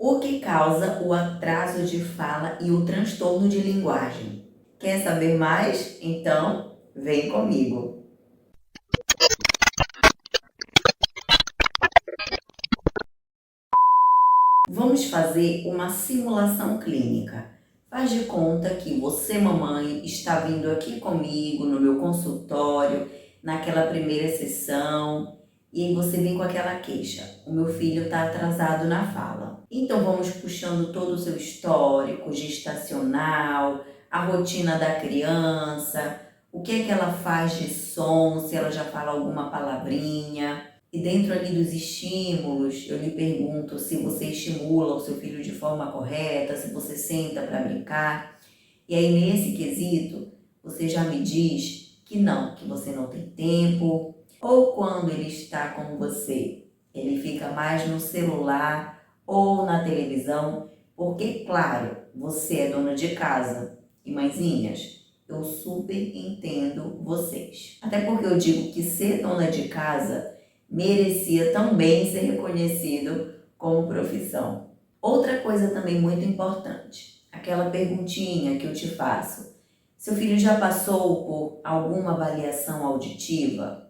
O que causa o atraso de fala e o transtorno de linguagem? Quer saber mais? Então, vem comigo. Vamos fazer uma simulação clínica. Faz de conta que você, mamãe, está vindo aqui comigo no meu consultório, naquela primeira sessão, e aí você vem com aquela queixa: o meu filho está atrasado na fala. Então vamos puxando todo o seu histórico gestacional, a rotina da criança, o que é que ela faz de som, se ela já fala alguma palavrinha. E dentro ali dos estímulos, eu lhe pergunto se você estimula o seu filho de forma correta, se você senta para brincar. E aí nesse quesito, você já me diz que você não tem tempo. Ou quando ele está com você, ele fica mais no celular ou na televisão, porque, claro, você é dona de casa. E mãezinhas, eu super entendo vocês. Até porque eu digo que ser dona de casa merecia também ser reconhecido como profissão. Outra coisa também muito importante, aquela perguntinha que eu te faço: seu filho já passou por alguma avaliação auditiva?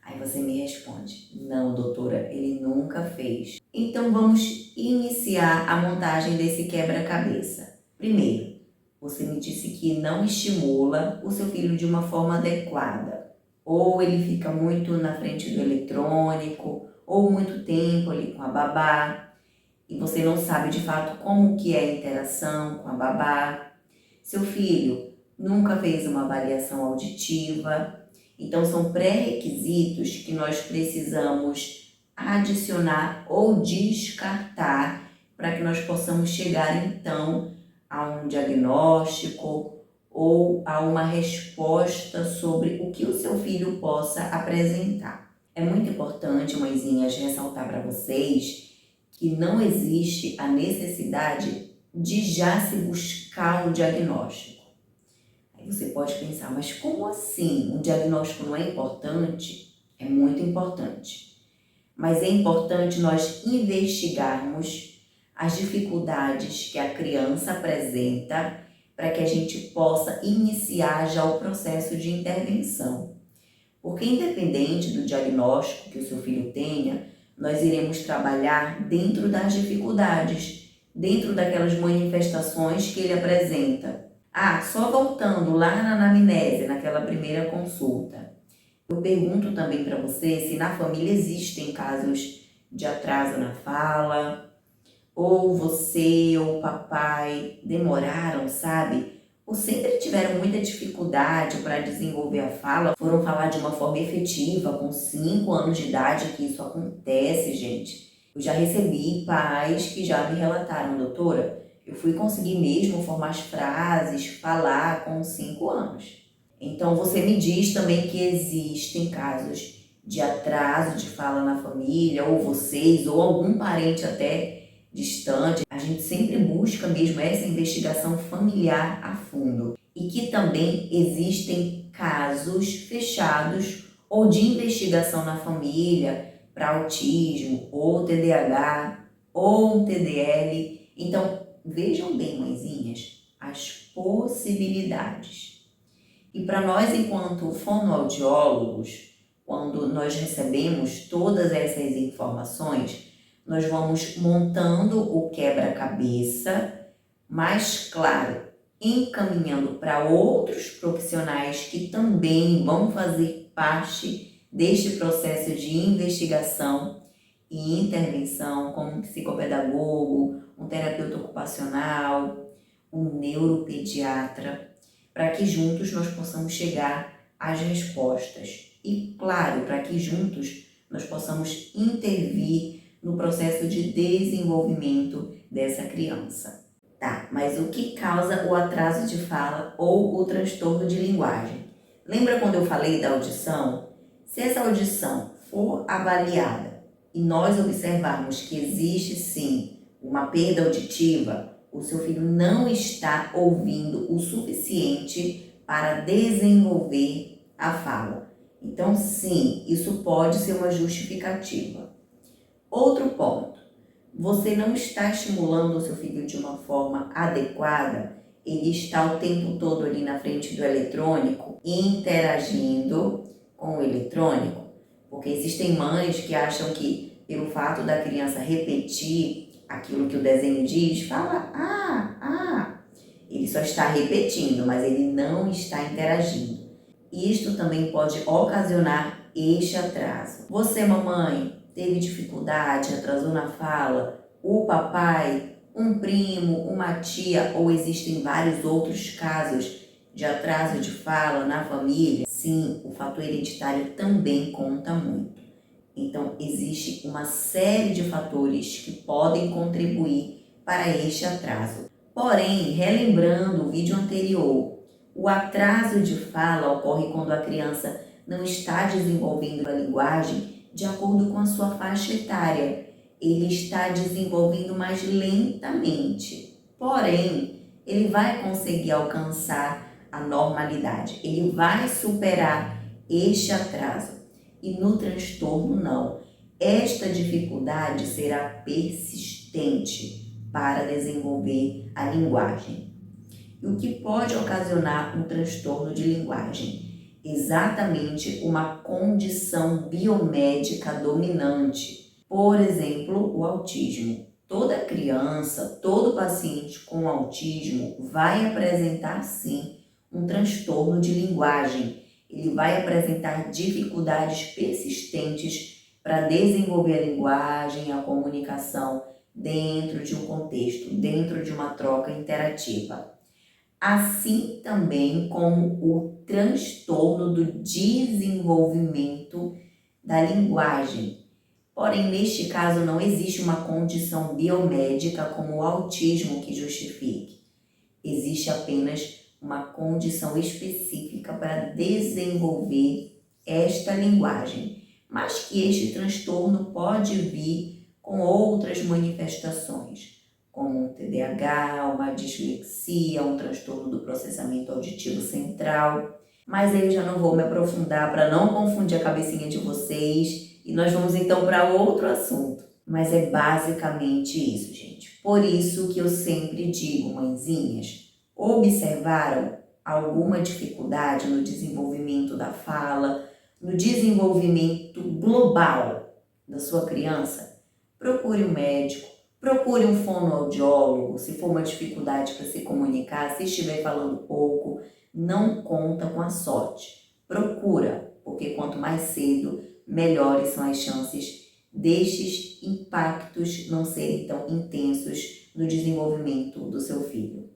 Aí você me responde: não, doutora, ele nunca fez. Então vamos iniciar a montagem desse quebra-cabeça. Primeiro, você me disse que não estimula o seu filho de uma forma adequada. Ou ele fica muito na frente do eletrônico, ou muito tempo ali com a babá, e você não sabe de fato como que é a interação com a babá. Seu filho nunca fez uma avaliação auditiva, então são pré-requisitos que nós precisamos adicionar ou descartar para que nós possamos chegar então a um diagnóstico ou a uma resposta sobre o que o seu filho possa apresentar. É muito importante, mãezinhas, ressaltar para vocês que não existe a necessidade de já se buscar um diagnóstico. Aí você pode pensar, mas como assim? Um diagnóstico não é importante? É muito importante. Mas é importante nós investigarmos as dificuldades que a criança apresenta para que a gente possa iniciar já o processo de intervenção. Porque independente do diagnóstico que o seu filho tenha, nós iremos trabalhar dentro das dificuldades, dentro daquelas manifestações que ele apresenta. Só voltando lá na anamnese, naquela primeira consulta, eu pergunto também para você se na família existem casos de atraso na fala, ou você ou o papai demoraram, sabe? Ou sempre tiveram muita dificuldade para desenvolver a fala, foram falar de uma forma efetiva com 5 anos de idade, que isso acontece, gente. Eu já recebi pais que já me relataram: doutora, eu fui conseguir mesmo formar as frases, falar com 5 anos. Então você me diz também que existem casos de atraso de fala na família, ou vocês, ou algum parente até distante. A gente sempre busca mesmo essa investigação familiar a fundo. E que também existem casos fechados ou de investigação na família para autismo, ou TDAH, ou um TDL. Então, vejam bem, mãezinhas, as possibilidades. E para nós, enquanto fonoaudiólogos, quando nós recebemos todas essas informações, nós vamos montando o quebra-cabeça, mas, claro, encaminhando para outros profissionais que também vão fazer parte deste processo de investigação e intervenção, como um psicopedagogo, um terapeuta ocupacional, um neuropediatra, para que juntos nós possamos chegar às respostas. E, claro, para que juntos nós possamos intervir no processo de desenvolvimento dessa criança. Tá, mas o que causa o atraso de fala ou o transtorno de linguagem? Lembra quando eu falei da audição? Se essa audição for avaliada e nós observarmos que existe sim uma perda auditiva, o seu filho não está ouvindo o suficiente para desenvolver a fala. Então, sim, isso pode ser uma justificativa. Outro ponto, você não está estimulando o seu filho de uma forma adequada, ele está o tempo todo ali na frente do eletrônico, interagindo com o eletrônico, porque existem mães que acham que pelo fato da criança repetir aquilo que o desenho diz, fala ele só está repetindo, mas ele não está interagindo. Isto também pode ocasionar este atraso. Você, mamãe, teve dificuldade, atrasou na fala? O papai, um primo, uma tia, ou existem vários outros casos de atraso de fala na família? Sim, o fator hereditário também conta muito. Então, existe uma série de fatores que podem contribuir para este atraso. Porém, relembrando o vídeo anterior, o atraso de fala ocorre quando a criança não está desenvolvendo a linguagem de acordo com a sua faixa etária. Ele está desenvolvendo mais lentamente. Porém, ele vai conseguir alcançar a normalidade. Ele vai superar este atraso. E no transtorno, não. Esta dificuldade será persistente para desenvolver a linguagem. E o que pode ocasionar um transtorno de linguagem? Exatamente uma condição biomédica dominante. Por exemplo, o autismo. Toda criança, todo paciente com autismo vai apresentar sim um transtorno de linguagem. Ele vai apresentar dificuldades persistentes para desenvolver a linguagem, a comunicação dentro de um contexto, dentro de uma troca interativa. Assim também como o transtorno do desenvolvimento da linguagem. Porém, neste caso, não existe uma condição biomédica como o autismo que justifique. Existe apenas uma condição específica para desenvolver esta linguagem, mas que este transtorno pode vir com outras manifestações, como um TDAH, uma dislexia, um transtorno do processamento auditivo central. Mas eu já não vou me aprofundar para não confundir a cabecinha de vocês e nós vamos então para outro assunto. Mas é basicamente isso, gente. Por isso que eu sempre digo, mãezinhas, observaram alguma dificuldade no desenvolvimento da fala, no desenvolvimento global da sua criança? Procure um médico, procure um fonoaudiólogo, se for uma dificuldade para se comunicar, se estiver falando pouco, não conta com a sorte. Procura, porque quanto mais cedo, melhores são as chances destes impactos não serem tão intensos no desenvolvimento do seu filho.